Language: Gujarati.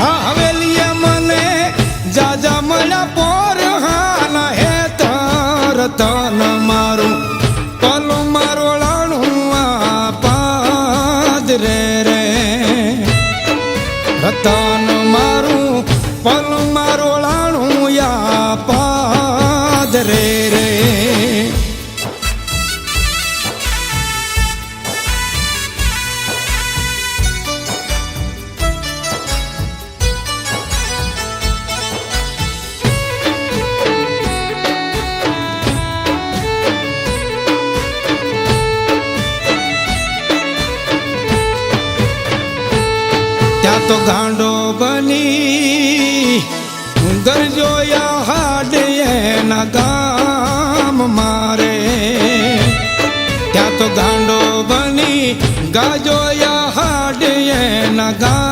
હા હવેલીએ મને જાજા મળ્યા પોર હાના હે રતન મારું પલું મારું લાણું આ પાદ રે રે રતન મારું પલું મારું લાણું આ પાદ રે રે ત્યાં તો ગાંડો બની ગરજોયા હાડે એના ગામ મારે ત્યાં તો ગાંડો બની ગાજોયા હાડે એના ગામ